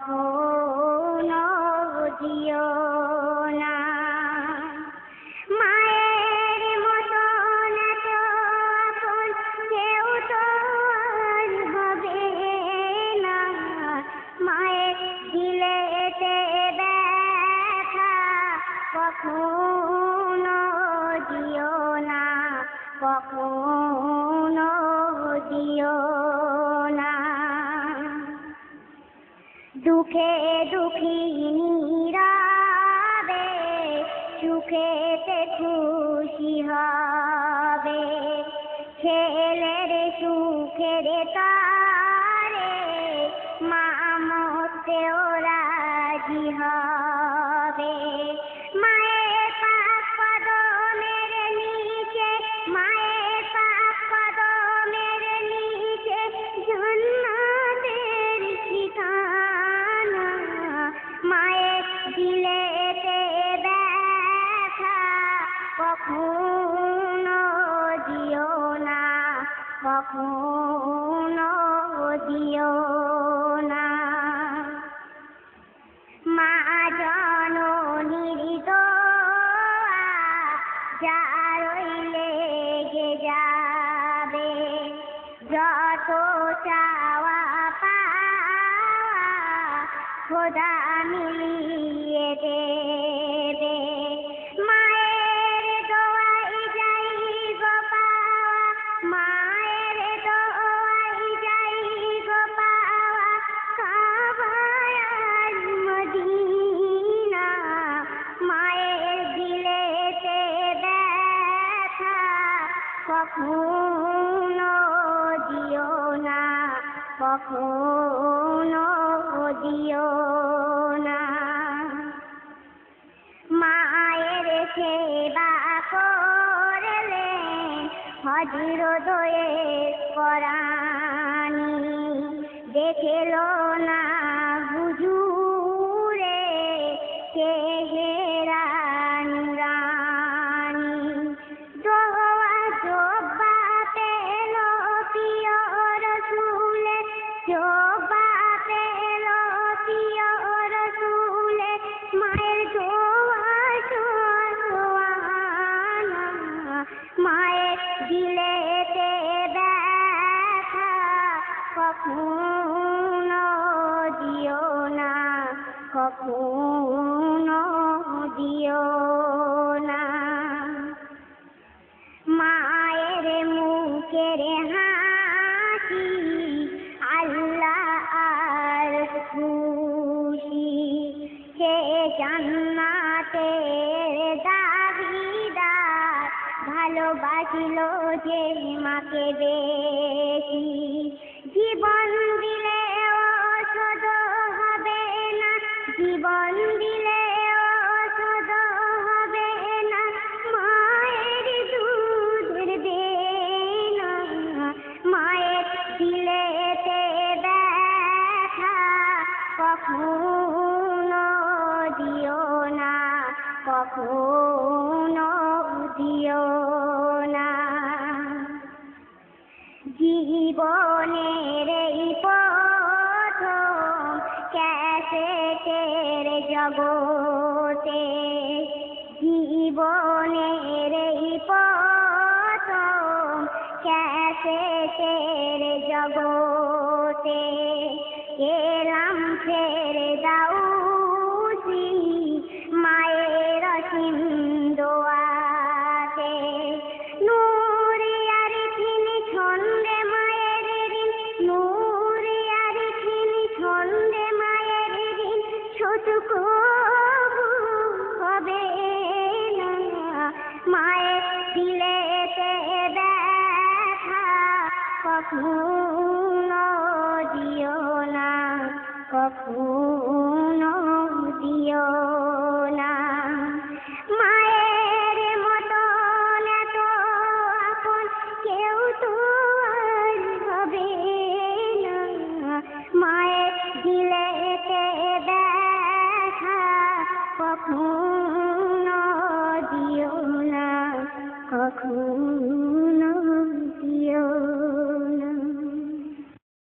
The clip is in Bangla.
কখনো দিও না। মায়ের মতন এত আপন কেউ তো আর হবে না। মায়ের দিলেতে ব্যথা কখনো দিও না, কখনো দিও না। দুঃখে দুঃখিনী রবে, সুখেতে খুশি হবে। ছেলের সুখের তরে মা মরতেও রাজি হবে। মায়ের পাক কদমের নিচে, মায়ের পাক কদমের নিচে জান্নাতের ঠিকানা। মায়ের দিলেতে ব্যথা কখনো দিও না, কখনো দিও না। মা জননীর দোয়া যারই লেগে যাবে, যত চাওয়া পাওয়া খোদা মিলিয়ে দেবে। মায়ের দোয়াই যাই গো পাওয়া, মায়ের দোয়াই যাই গো পাওয়া। কাবা আর মদিনা, মায়ের দিলেতে ব্যথা কখনো দিও না, কখনো দিও না। মায়ের সেবা করলে হযরতে করানি, দেখেল না হুজুরে চেহারা নুরানি। দোয়া জোব্বা পেল প্রিয় রসুলে, জোব্বা পেল প্রিয় রসুলে। মায়ের দোয়া সোয়ানা, মায়ের দিলেতে ব্যথা কখনো দিও না, কখনো দিও না। মায়ের মুখের হাসি আল্লাহ আর খুশি। সে জান্নাতের দাবিদার, ভালোবাসিল যে মাকে বেশি। জীবন দিলেও শোধ হবে না, জীবন দিলেও শোধ হবে না। মায়ের দুধের দেনা, মায়ের দিলেতে ব্যথা কখনো দিও না, কখনো দিও না। জীবনের এই প্রথম ক্যাসেটের জগতে, জীবনের এই প্রথম ক্যাসেটের জগতে। এলাম ফেরদাউসি মায়ের অসীম দোয়াতে। নূরে আরিফিন ছন্দে মায়ের ঋণ, নূরে আরিফিন ছন্দে মায়ের ঋণ শোধ কবু হবে না। মায়ের দিলেতে ব্যথা কখনো দিও না, কখনো দিও না। মায়ের মতন এত আপন কেউ তো আর হবে না। মায়ের দিলেতে ব্যথা কখনো দিও না, কখনো